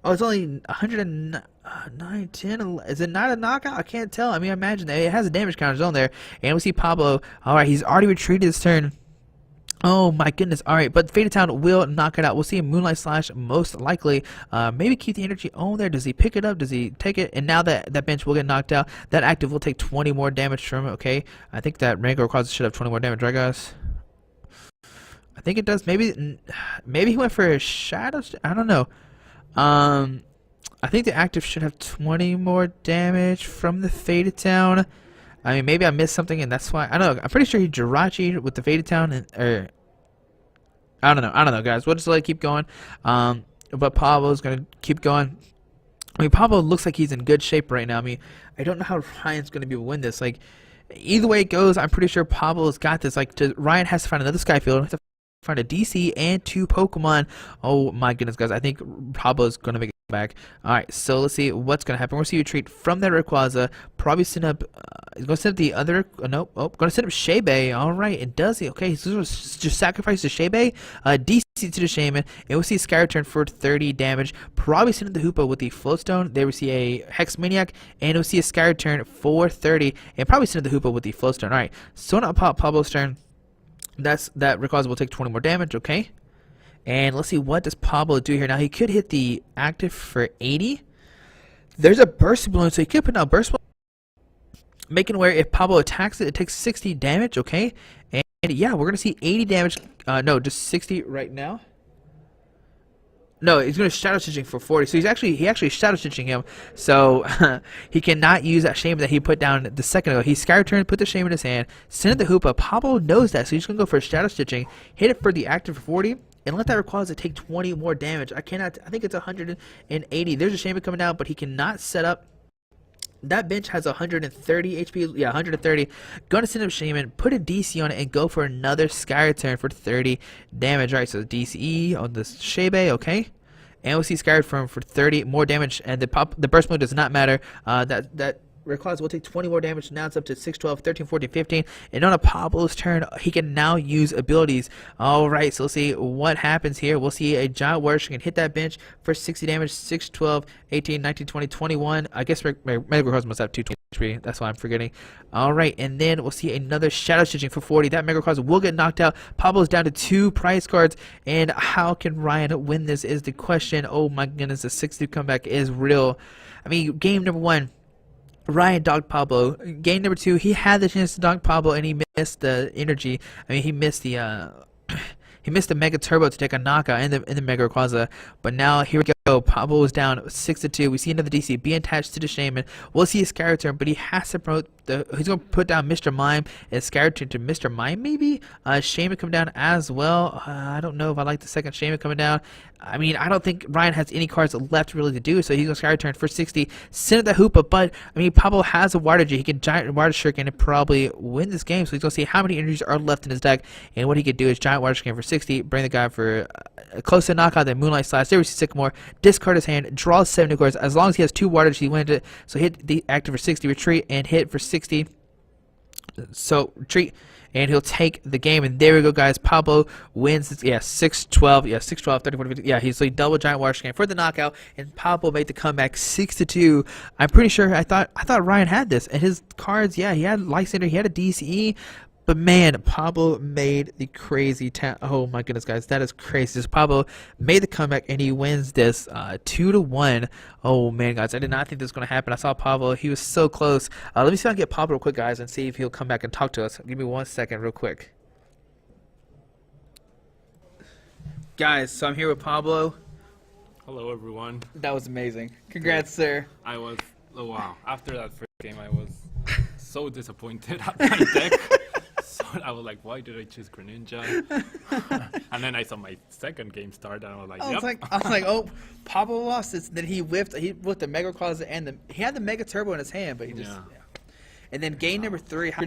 Oh, it's only 109, 10, 11. Is it not a knockout? I can't tell. I mean, imagine that. It has a damage counter on there. And we see Pablo. All right, he's already retreated his turn. Oh, my goodness. All right, but Faded Town will knock it out. We'll see a Moonlight Slash most likely. Maybe keep the energy on there. Does he pick it up? Does he take it? And now that bench will get knocked out. That active will take 20 more damage from it, okay? I think that Rango Rayquaza should have 20 more damage, right, guys? I think it does. Maybe he went for a Shadow. I don't know. I think the active should have 20 more damage from the Faded Town. I mean, maybe I missed something, and that's why. I don't know. I'm pretty sure he Jirachi'd with the Faded Town, or I don't know, guys. We'll just let it keep going. But Pablo's gonna keep going. I mean, Pablo looks like he's in good shape right now. I mean, I don't know how Ryan's gonna be able to win this. Like, either way it goes, I'm pretty sure Pablo's got this. Like, Ryan has to find another Skyfield. Find a DC and 2 Pokemon. Oh my goodness, guys. I think Pablo's going to make it back. Alright, so let's see what's going to happen. We'll see a retreat from that Rayquaza. Probably send up... he's going to send up the other... nope. Oh, going to send up Shebe. Alright, it does he. Okay, he's going to just sacrifice the Shebe. DC to the Shaman. And we'll see Sky Return for 30 damage. Probably send up the Hoopa with the Floatstone. There we see a Hex Maniac. And we'll see a Sky Return for 30. And probably send up the Hoopa with the Floatstone. Alright, so now Pablo's turn. That Rayquaza will take 20 more damage, okay? And let's see, what does Pablo do here? Now, he could hit the active for 80. There's a Burst Balloon, so he could put out Burst Balloon, making where if Pablo attacks it, it takes 60 damage, okay? And yeah, we're going to see 80 damage. No, just 60 right now. No, he's going to Shadow Stitching for 40. So he actually Shadow Stitching him. So he cannot use that Shaman that he put down the second ago. He Sky Return, put the Shaman in his hand, send it the Hoopa. Pablo knows that, so he's going to go for Shadow Stitching, hit it for the active for 40, and let that Rayquaza take 20 more damage. I think it's 180. There's a Shaman coming down, but he cannot set up. That bench has 130 HP. Yeah, 130. Gonna send up Shaman, put a DC on it, and go for another Sky Return for 30 damage. Right, so DCE on the Shebe, okay? And we'll see Sky Return for 30 more damage, and the Burst Mode does not matter. That Rayquaza will take 20 more damage. Now it's up to 6, 12, 13, 14, 15. And on a Pablo's turn, he can now use abilities. All right, so let's see what happens here. We'll see a Giant Water can hit that bench for 60 damage. 6, 12, 18, 19, 20, 21. I guess Mega Rayquaza must have 223. That's why I'm forgetting. All right, and then we'll see another Shadow Stitching for 40. That Mega Rayquaza will get knocked out. Pablo's down to 2 prize cards. And how can Ryan win this is the question. Oh my goodness, the 60 comeback is real. I mean, game number 1. Ryan dogged Pablo. Game number 2, he had the chance to dog Pablo and he missed the energy. I mean, he missed the Mega Turbo to take a knockout in the Mega Rayquaza. But now here we go. Pablo was down 6-2. We see another DC being attached to the Shaman. We'll see his Sky turn, but he has to promote he's going to put down Mr. Mime and Sky turn to Mr. Mime maybe. Shaman come down as well. I don't know if I like the second Shaman coming down. I mean, I don't think Ryan has any cards left really to do, so he's going to Sky turn for 60. Send it to Hoopa, but I mean, Pablo has a Water G. He can Giant Water Shuriken and probably win this game. So he's going to see how many energies are left in his deck, and what he could do is Giant Water Shuriken for 60, bring the guy for a close to knockout, then Moonlight Slash. There we see Sycamore, discard his hand, draw 7 new cards. As long as he has 2 Water G, he wins it. So hit the active for 60, retreat, and hit for 60. So retreat, and he'll take the game. And there we go, guys. Pablo wins. 6-12. 6-12, 30, 40, 50. Yeah, he double Giant Water Scan for the knockout, and Pablo made the comeback 6-2. I'm pretty sure I thought Ryan had this, and his cards. Yeah, he had Lysander, he had a DCE. But man, Pablo made the crazy oh my goodness, guys, that is crazy. So Pablo made the comeback and he wins this 2-1. Oh man, guys, I did not think this was going to happen. I saw Pablo, he was so close. Let me see if I can get Pablo real quick, guys, and see if he'll come back and talk to us. Give me 1 second real quick. Guys, so I'm here with Pablo. Hello, everyone. That was amazing. Congrats, sir. Oh wow. After that first game, I was so disappointed at my deck. So I was like, why did I choose Greninja? And then I saw my second game start, and I was like, yep. I was like, oh, Pablo lost this. Then he whiffed the Mega Rayquaza and he had the Mega Turbo in his hand, but he just. Yeah. And then game number 3, how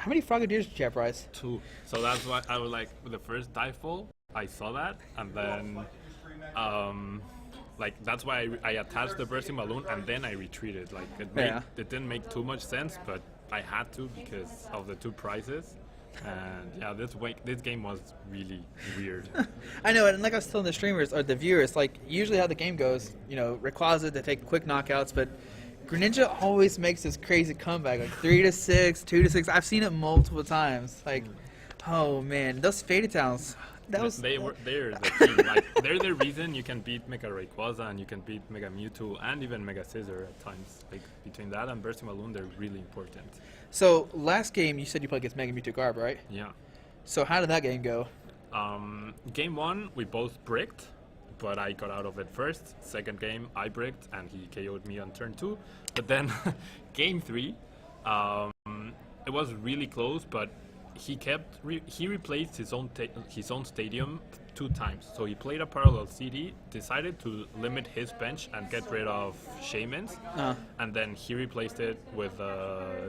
many Frogadiers did you have, Bryce? 2. So that's why I was like, with the first Dive-Fall, I saw that, and then, like, that's why I attached the Bursting Balloon, and then I retreated. Like, it didn't make too much sense, but I had to because of the 2 prizes. And yeah, this game was really weird. I know, and like I was telling the streamers or the viewers, like usually how the game goes, you know, Rayquaza they take quick knockouts, but Greninja always makes this crazy comeback, like 3-6, 2-6. I've seen it multiple times. Like, oh man, those Faded Towns. They're the key. Like, they're the reason you can beat Mega Rayquaza and you can beat Mega Mewtwo and even Mega Scizor at times. Like, between that and Bursting Balloon, they're really important. So last game you said you played against Mega Mewtwo Garb, right? Yeah. So how did that game go? Game 1 we both bricked, but I got out of it first. Second game I bricked and he KO'd me on turn 2. But then game 3, it was really close, but he replaced his own stadium 2 times. So he played a parallel CD, decided to limit his bench and get rid of Shamans, and then he replaced it with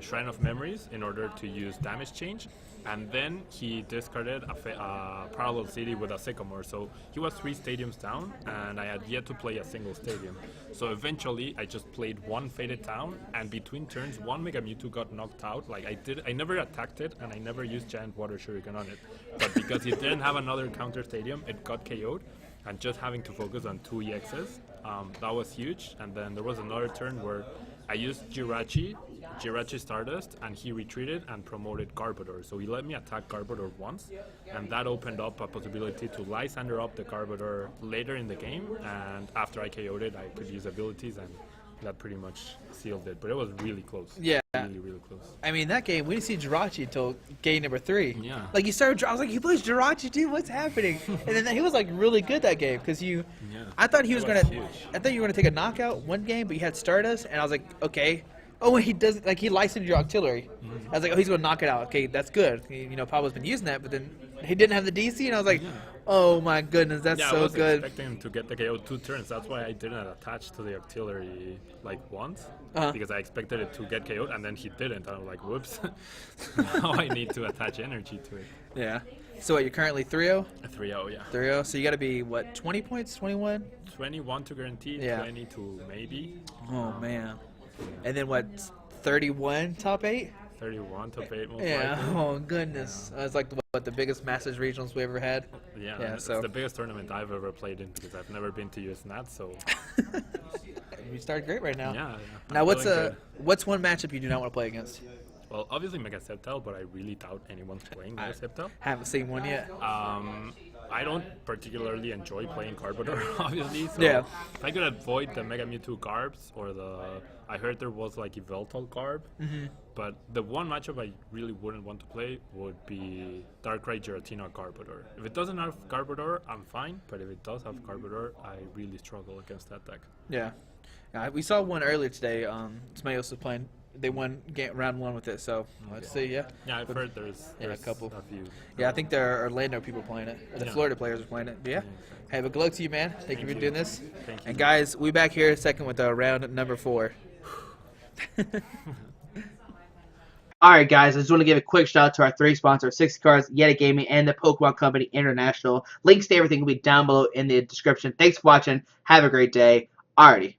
Shrine of Memories in order to use damage change, and then he discarded a parallel CD with a Sycamore. So he was 3 stadiums down, and I had yet to play a single stadium. So eventually I just played 1 Faded Town, and between turns 1 Mega Mewtwo got knocked out. Like, I never attacked it, and I never used Giant Water Shuriken on it, but because he didn't have another counter stadium, it got KO'd, and just having to focus on 2 EXs, that was huge. And then there was another turn where I used Jirachi Stardust, and he retreated and promoted Garbodor. So he let me attack Garbodor once, and that opened up a possibility to Lysander up the Garbodor later in the game, and after I KO'd it, I could use abilities, and that pretty much sealed it. But it was really close. Yeah. Really, really close. I mean, that game, we didn't see Jirachi until game number 3. Yeah. Like, you started, I was like, he plays Jirachi, dude, what's happening? And then he was, like, really good that game, because I thought he was going to, I thought you were going to take a knockout one game, but you had Stardust, and I was like, okay. Oh, and he does, like, he licensed your Octillery. I was like, oh, he's going to knock it out. Okay, that's good. You know, Pablo's been using that, but then he didn't have the DC, and I was like, oh my goodness, that's so good. I was expecting him to get the KO 2 turns. That's why I didn't attach to the Octillery, like, once. Because I expected it to get KO'd, and then he didn't. I was like, whoops. Now I need to attach energy to it. Yeah. So what, you're currently 3-0? 3-0, yeah. 3-0. So you got to be, what, 20 points, 21? 21 to guarantee, 20 to maybe. Oh, man. And then what, 31 top 8? 31 top 8 most Yeah. likely. Oh goodness. That's like the biggest Masters regionals we ever had. Yeah, Yeah, it's so- the biggest tournament I've ever played in because I've never been to US Nat, so You started great right now. yeah. Now I'm what's feeling good. what's one matchup you do not want to play against? Well, obviously Mega Sceptile, but I really doubt anyone's playing Mega Sceptile. Haven't seen one yet. I don't particularly enjoy playing Garbodor, obviously. So Yeah. if I could avoid the Mega Mewtwo Garbs or I heard there was like Yveltal Garb, but the one matchup I really wouldn't want to play would be Darkrai Giratina Garbodor. If it doesn't have Garbodor, I'm fine, but if it does have Garbodor, I really struggle against that deck. Yeah. We saw one earlier today. Somebody else was playing. They won round 1 with it, so let's see. Yeah. Yeah, I've heard there's a couple. a few. Yeah, I think there are Orlando people playing it. Or the Yeah. Florida players are playing it. But yeah. Hey, but good luck to you, man. Thank you for you. doing this. Thank you. And guys, we back here in a second with round number 4. All right, guys, I just want to give a quick shout out to our 3 sponsors, 60 Cards, Yeti Gaming, and the Pokemon Company International. Links to everything will be down below in the description. Thanks for watching. Have a great day. Alrighty.